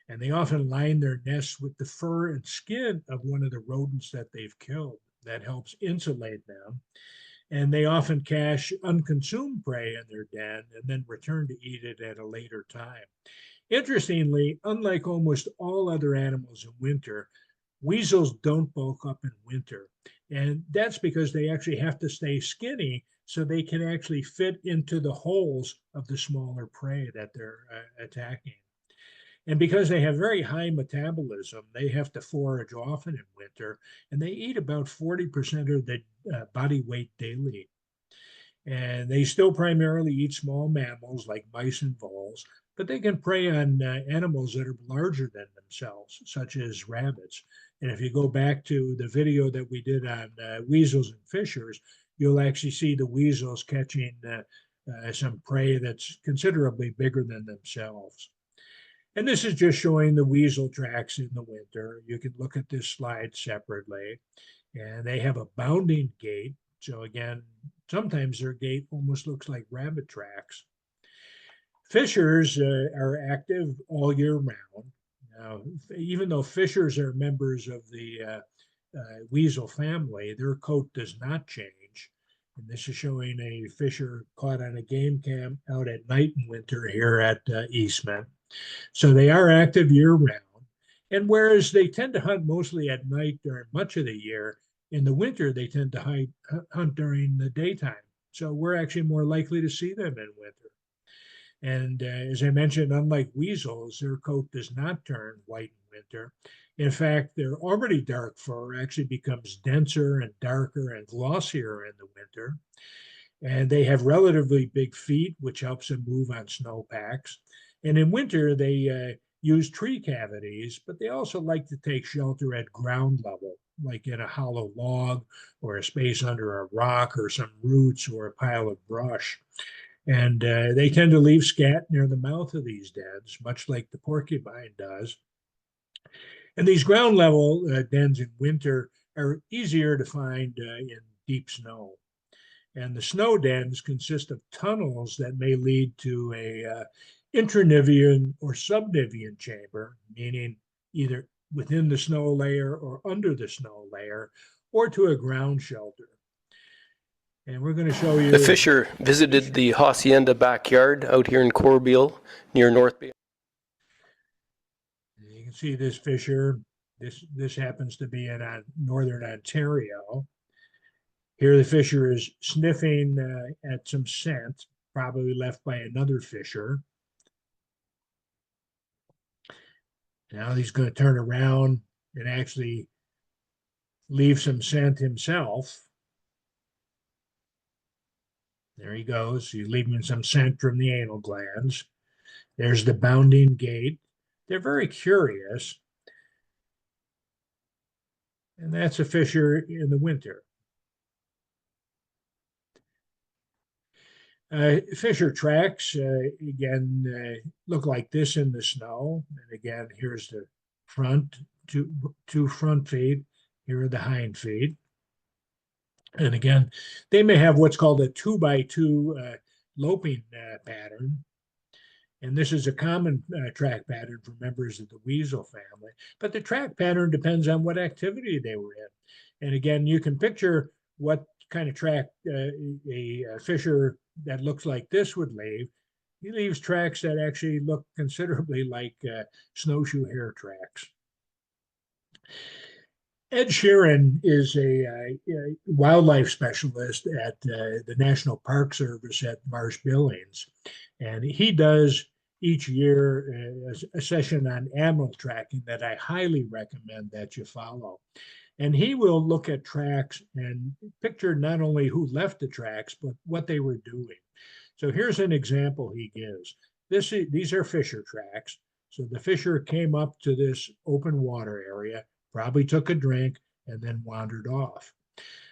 And they often line their nests with the fur and skin of one of the rodents that they've killed. That helps insulate them. And they often cache unconsumed prey in their den and then return to eat it at a later time. Interestingly, unlike almost all other animals in winter, weasels don't bulk up in winter. And that's because they actually have to stay skinny so they can actually fit into the holes of the smaller prey that they're attacking. And because they have very high metabolism, they have to forage often in winter, and they eat about 40% of the body weight daily. And they still primarily eat small mammals like mice and voles, but they can prey on animals that are larger than themselves, such as rabbits. And if you go back to the video that we did on weasels and fishers, you'll actually see the weasels catching some prey that's considerably bigger than themselves. And this is just showing the weasel tracks in the winter. You can look at this slide separately. And they have a bounding gait. So again, sometimes their gait almost looks like rabbit tracks. Fishers are active all year round. Now, even though fishers are members of the weasel family, their coat does not change. And this is showing a fisher caught on a game cam out at night in winter here at Eastman. So they are active year round. And whereas they tend to hunt mostly at night during much of the year, in the winter they tend to hunt during the daytime. So we're actually more likely to see them in winter. And as I mentioned, unlike weasels, their coat does not turn white in winter. In fact, their already dark fur actually becomes denser and darker and glossier in the winter. And they have relatively big feet, which helps them move on snowpacks. And in winter, they use tree cavities, but they also like to take shelter at ground level, like in a hollow log or a space under a rock or some roots or a pile of brush. And they tend to leave scat near the mouth of these dens, much like the porcupine does. And these ground level dens in winter are easier to find in deep snow. And the snow dens consist of tunnels that may lead to a intranivian or subnivian chamber, meaning either within the snow layer or under the snow layer, or to a ground shelter. And we're going to show you. The fisher visited the hacienda backyard out here in Corbeil near North Bay. You can see this fisher. This happens to be in northern Ontario. Here the fisher is sniffing at some scent, probably left by another fisher. Now he's going to turn around and actually leave some scent himself. There he goes. He's leaving some scent from the anal glands. There's the bounding gait. They're very curious. And that's a fisher in the winter. Fisher tracks, again, look like this in the snow. And again, here's the front, two front feet. Here are the hind feet. And again, they may have what's called a 2x2 loping pattern. And this is a common track pattern for members of the weasel family. But the track pattern depends on what activity they were in. And again, you can picture what kind of track a fisher that looks like this would leave. He leaves tracks that actually look considerably like snowshoe hare tracks. Ed Sheeran is a wildlife specialist at the National Park Service at Marsh Billings. And he does each year a session on animal tracking that I highly recommend that you follow. And he will look at tracks and picture not only who left the tracks, but what they were doing. So here's an example he gives. These are fisher tracks. So the fisher came up to this open water area, probably took a drink, and then wandered off.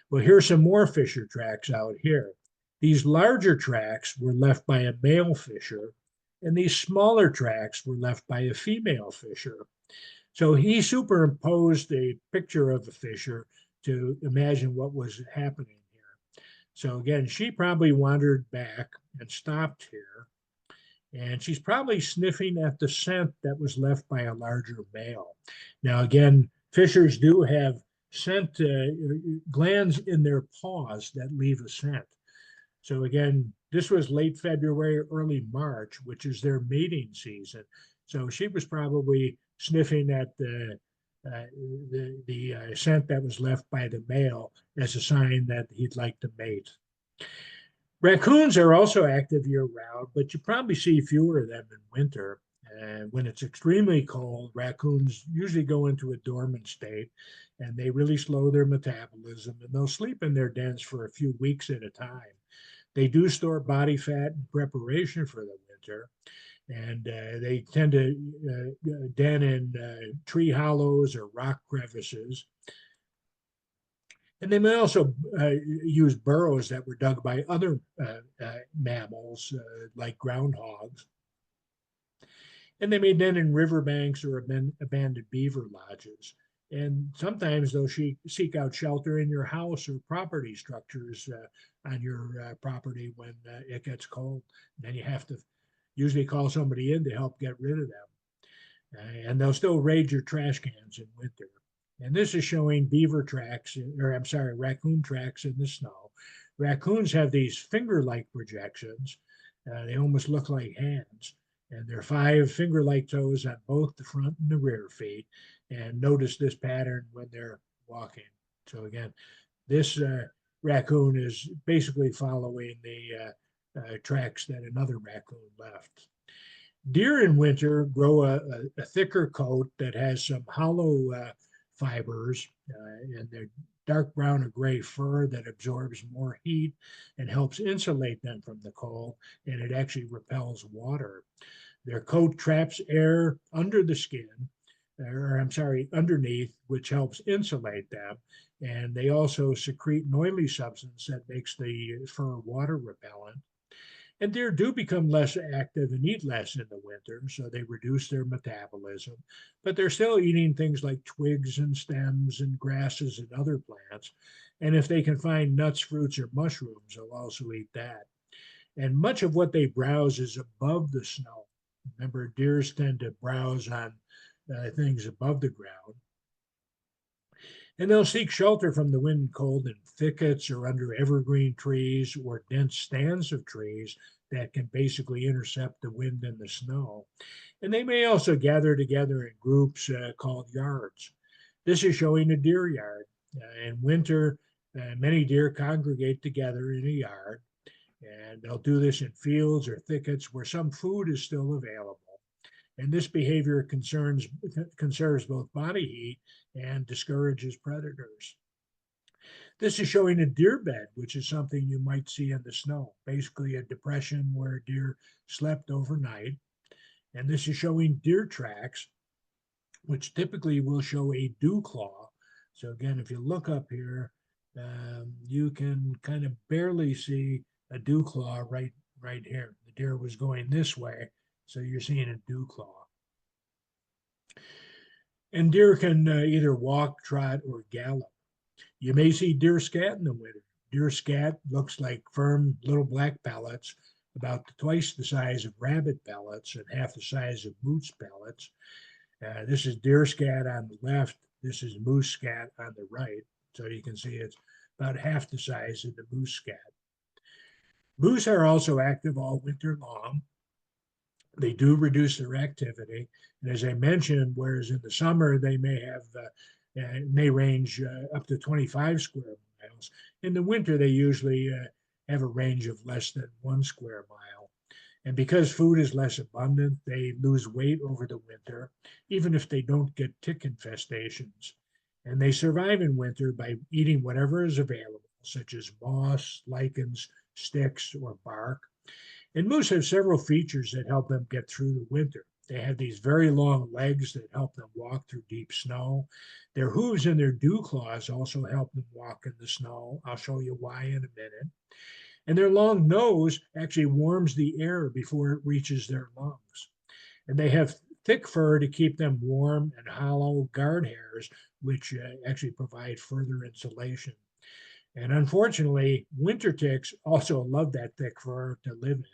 Well, here's some more fisher tracks out here. These larger tracks were left by a male fisher, and these smaller tracks were left by a female fisher. So he superimposed a picture of a fisher to imagine what was happening here. So again, she probably wandered back and stopped here. And she's probably sniffing at the scent that was left by a larger male. Now, again, fishers do have scent glands in their paws that leave a scent. So again, this was late February, early March, which is their mating season. So she was probably sniffing at the scent that was left by the male as a sign that he'd like to mate. Raccoons are also active year round, but you probably see fewer of them in winter. And when it's extremely cold, raccoons usually go into a dormant state and they really slow their metabolism and they'll sleep in their dens for a few weeks at a time. They do store body fat in preparation for the winter, and they tend to den in tree hollows or rock crevices. And they may also use burrows that were dug by other mammals like groundhogs. And they may den in riverbanks or abandoned beaver lodges. And sometimes they'll seek out shelter in your house or property structures on your property when it gets cold. And then you have to usually call somebody in to help get rid of them. And they'll still raid your trash cans in winter. And this is showing beaver tracks, or I'm sorry, raccoon tracks in the snow. Raccoons have these finger-like projections. They almost look like hands. And they're 5 finger-like toes on both the front and the rear feet. And notice this pattern when they're walking. So again, this raccoon is basically following the tracks that another raccoon left. Deer in winter grow a thicker coat that has some hollow fibers, and they're dark brown or gray fur that absorbs more heat and helps insulate them from the cold, and it actually repels water. Their coat traps air under the skin, or I'm sorry, underneath, which helps insulate them. And they also secrete an oily substance that makes the fur water repellent. And deer do become less active and eat less in the winter, so they reduce their metabolism. But they're still eating things like twigs and stems and grasses and other plants. And if they can find nuts, fruits, or mushrooms, they'll also eat that. And much of what they browse is above the snow. Remember, deers tend to browse on things above the ground. And they'll seek shelter from the wind and cold in thickets or under evergreen trees or dense stands of trees that can basically intercept the wind and the snow. And they may also gather together in groups called yards. This is showing a deer yard. In winter, many deer congregate together in a yard, and they'll do this in fields or thickets where some food is still available. And this behavior conserves both body heat and discourages predators. This is showing a deer bed, which is something you might see in the snow, basically a depression where deer slept overnight. And this is showing deer tracks, which typically will show a dew claw. So again, if you look up here, you can kind of barely see a dew claw right here. The deer was going this way, so you're seeing a dew claw. And deer can either walk, trot, or gallop. You may see deer scat in the winter. Deer scat looks like firm little black pellets, about twice the size of rabbit pellets and half the size of moose pellets. This is deer scat on the left. This is moose scat on the right. So you can see it's about half the size of the moose scat. Moose are also active all winter long. They do reduce their activity. And as I mentioned, whereas in the summer they may range up to 25 square miles, in the winter they usually have a range of less than 1 square mile. And because food is less abundant, they lose weight over the winter, even if they don't get tick infestations. And they survive in winter by eating whatever is available, such as moss, lichens, sticks, or bark. And moose have several features that help them get through the winter. They have these very long legs that help them walk through deep snow. Their hooves and their dew claws also help them walk in the snow. I'll show you why in a minute. And their long nose actually warms the air before it reaches their lungs. And they have thick fur to keep them warm and hollow guard hairs, which actually provide further insulation. And unfortunately, winter ticks also love that thick fur to live in.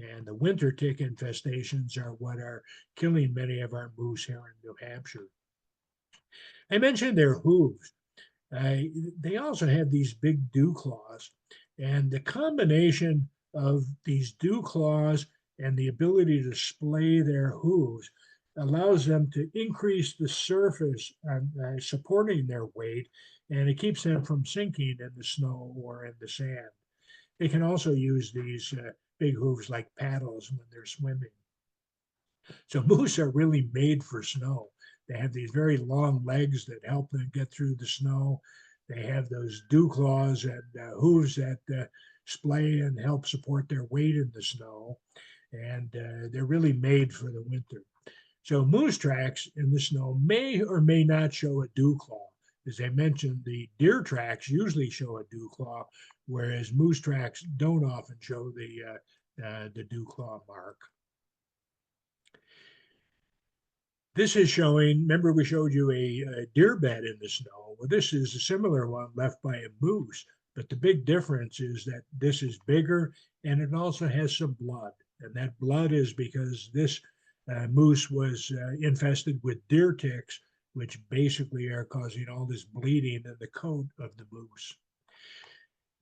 And the winter tick infestations are what are killing many of our moose here in New Hampshire. I mentioned their hooves. They also have these big dew claws. And the combination of these dew claws and the ability to splay their hooves allows them to increase the surface supporting their weight, and it keeps them from sinking in the snow or in the sand. They can also use these big hooves like paddles when they're swimming. So moose are really made for snow. They have these very long legs that help them get through the snow. They have those dew claws and hooves that splay and help support their weight in the snow. And they're really made for the winter. So moose tracks in the snow may or may not show a dew claw. As I mentioned, the deer tracks usually show a dew claw, whereas moose tracks don't often show the dew claw mark. This is showing, remember we showed you a deer bed in the snow. Well, this is a similar one left by a moose, but the big difference is that this is bigger and it also has some blood. And that blood is because this moose was infested with deer ticks, which basically are causing all this bleeding in the coat of the moose.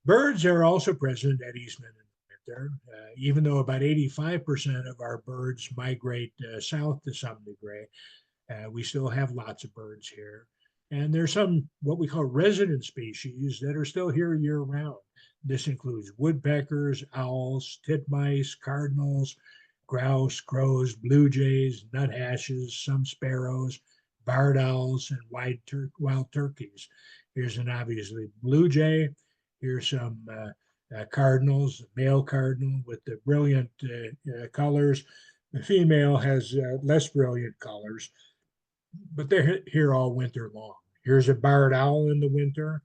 Birds are also present at Eastman in the winter, even though about 85% of our birds migrate south to some degree. We still have lots of birds here. And there's some what we call resident species that are still here year round. This includes woodpeckers, owls, titmice, cardinals, grouse, crows, blue jays, nuthatches, some sparrows, barred owls, and wild turkeys. Here's an obviously blue jay. Here's some cardinals, male cardinal with the brilliant colors. The female has less brilliant colors, but they're here all winter long. Here's a barred owl in the winter.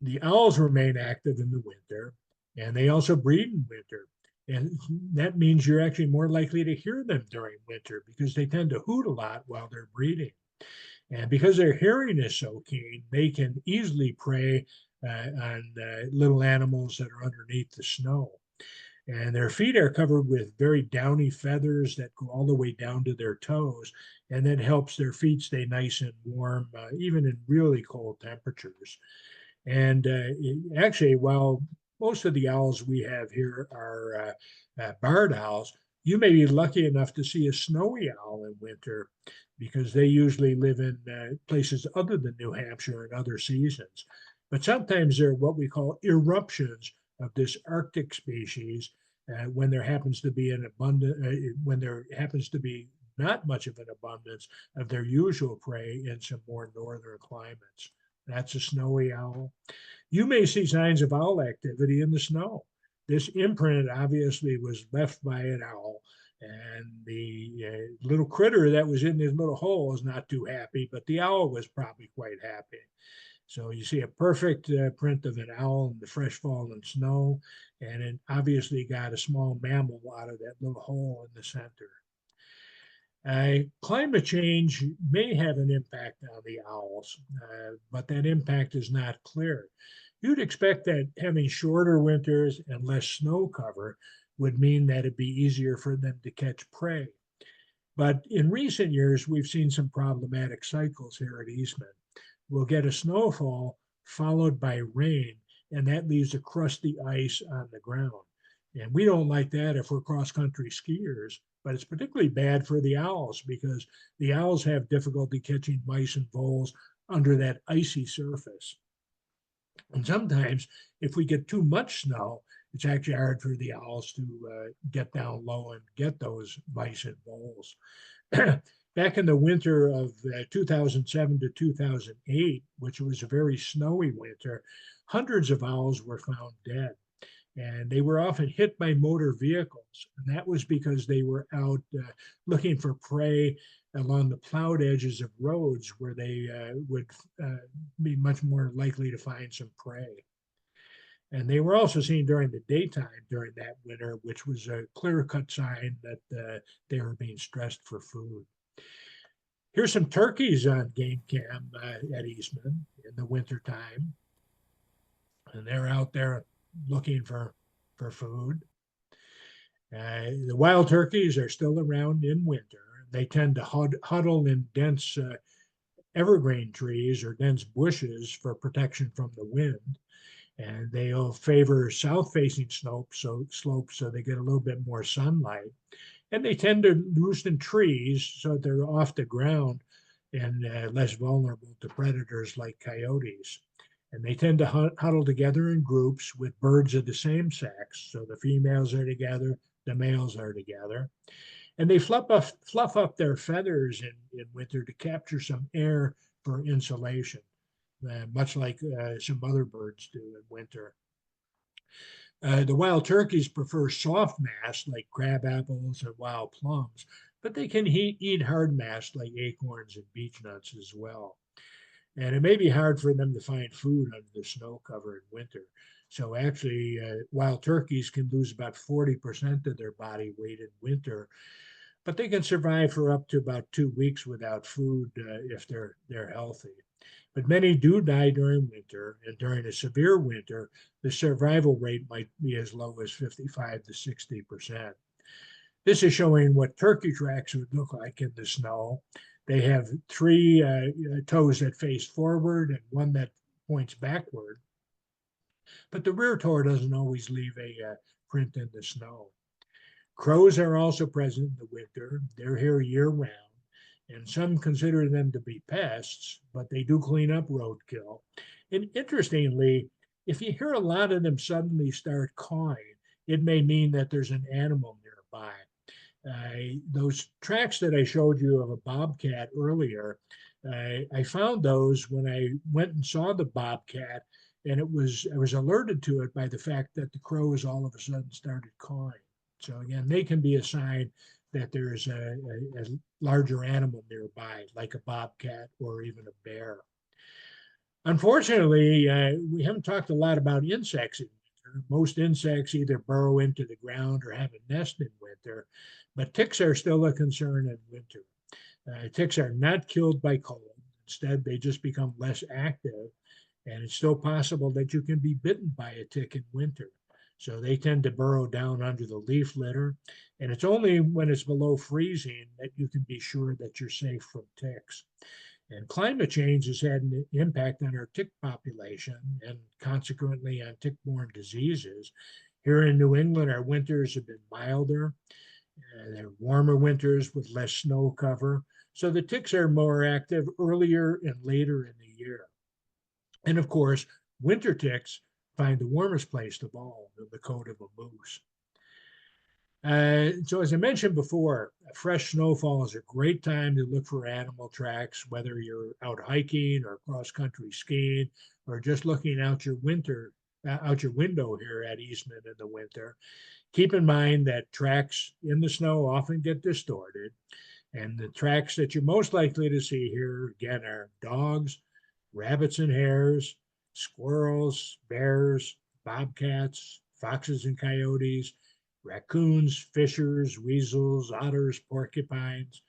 The owls remain active in the winter, and they also breed in winter. And that means you're actually more likely to hear them during winter because they tend to hoot a lot while they're breeding. And because their hearing is so keen, they can easily prey on little animals that are underneath the snow. And their feet are covered with very downy feathers that go all the way down to their toes, and that helps their feet stay nice and warm, even in really cold temperatures. And actually, while most of the owls we have here are barred owls, you may be lucky enough to see a snowy owl in winter because they usually live in places other than New Hampshire in other seasons. But sometimes they're what we call eruptions of this Arctic species when there happens to be an when there happens to be not much of an abundance of their usual prey in some more northern climates. That's a snowy owl. You may see signs of owl activity in the snow. This imprint obviously was left by an owl, and the little critter that was in this little hole is not too happy, but the owl was probably quite happy. So you see a perfect print of an owl in the fresh fallen snow, and it obviously got a small mammal out of that little hole in the center. Climate change may have an impact on the owls, but that impact is not clear. You'd expect that having shorter winters and less snow cover would mean that it'd be easier for them to catch prey. But in recent years, we've seen some problematic cycles here at Eastman. We'll get a snowfall followed by rain, and that leaves a crusty ice on the ground. And we don't like that if we're cross country skiers, but it's particularly bad for the owls because the owls have difficulty catching mice and voles under that icy surface. And sometimes, if we get too much snow, it's actually hard for the owls to get down low and get those mice and voles. Back in the winter of 2007 to 2008, which was a very snowy winter, hundreds of owls were found dead. And they were often hit by motor vehicles. And that was because they were out looking for prey along the plowed edges of roads where they would be much more likely to find some prey. And they were also seen during the daytime during that winter, which was a clear-cut sign that they were being stressed for food. Here's some turkeys on game cam at Eastman in the wintertime. And they're out there looking for food. The wild turkeys are still around in winter. They tend to huddle in dense evergreen trees or dense bushes for protection from the wind. And they'll favor south-facing slopes so they get a little bit more sunlight. And they tend to roost in trees so they're off the ground and less vulnerable to predators like coyotes. And they tend to huddle together in groups with birds of the same sex. So the females are together, the males are together. And they fluff up their feathers in winter to capture some air for insulation, much like some other birds do in winter. The wild turkeys prefer soft mast like crab apples and wild plums, but they can eat hard mast like acorns and beech nuts as well. And it may be hard for them to find food under the snow cover in winter. So actually, wild turkeys can lose about 40% of their body weight in winter but they can survive for up to about 2 weeks without food if they're healthy. But many do die during winter, and during a severe winter, the survival rate might be as low as 55 to 60%. This is showing what turkey tracks would look like in the snow. They have three toes that face forward and one that points backward, but the rear toe doesn't always leave a print in the snow. Crows are also present in the winter. They're here year round, and some consider them to be pests, but they do clean up roadkill. And interestingly, if you hear a lot of them suddenly start cawing, it may mean that there's an animal nearby. Those tracks that I showed you of a bobcat earlier, I found those when I went and saw the bobcat, and I was alerted to it by the fact that the crows all of a sudden started cawing. So again, they can be a sign that there's a larger animal nearby, like a bobcat or even a bear. Unfortunately, we haven't talked a lot about insects in winter. Most insects either burrow into the ground or have a nest in winter, but ticks are still a concern in winter. Ticks are not killed by cold. Instead, they just become less active, and it's still possible that you can be bitten by a tick in winter. So they tend to burrow down under the leaf litter, and it's only when it's below freezing that you can be sure that you're safe from ticks. And climate change has had an impact on our tick population and consequently on tick-borne diseases. Here in New England, our winters have been milder. They're warmer winters with less snow cover. So the ticks are more active earlier and later in the year. And of course, winter ticks find the warmest place of all, the coat of a moose. So as I mentioned before, fresh snowfall is a great time to look for animal tracks, whether you're out hiking or cross-country skiing, or just looking out your window here at Eastman in the winter. Keep in mind that tracks in the snow often get distorted, and the tracks that you're most likely to see here again are dogs, rabbits and hares, squirrels, bears, bobcats, foxes and coyotes, raccoons, fishers, weasels, otters, porcupines,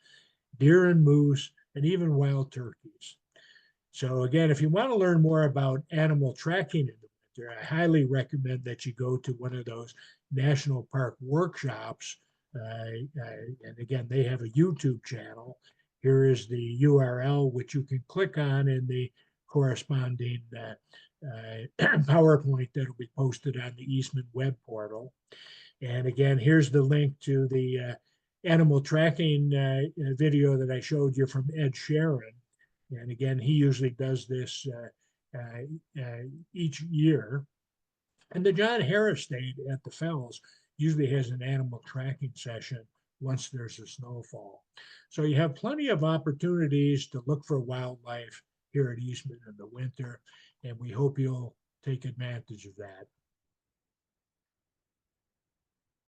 deer and moose, and even wild turkeys. So again, if you want to learn more about animal tracking in the winter, I highly recommend that you go to one of those national park workshops. And again, they have a YouTube channel. Here is the URL, which you can click on in the corresponding PowerPoint that will be posted on the Eastman web portal. And again, here's the link to the animal tracking video that I showed you from Ed Sheeran. And again, he usually does this each year. And the John Harris State at the Fells usually has an animal tracking session once there's a snowfall. So you have plenty of opportunities to look for wildlife here at Eastman in the winter, and we hope you'll take advantage of that.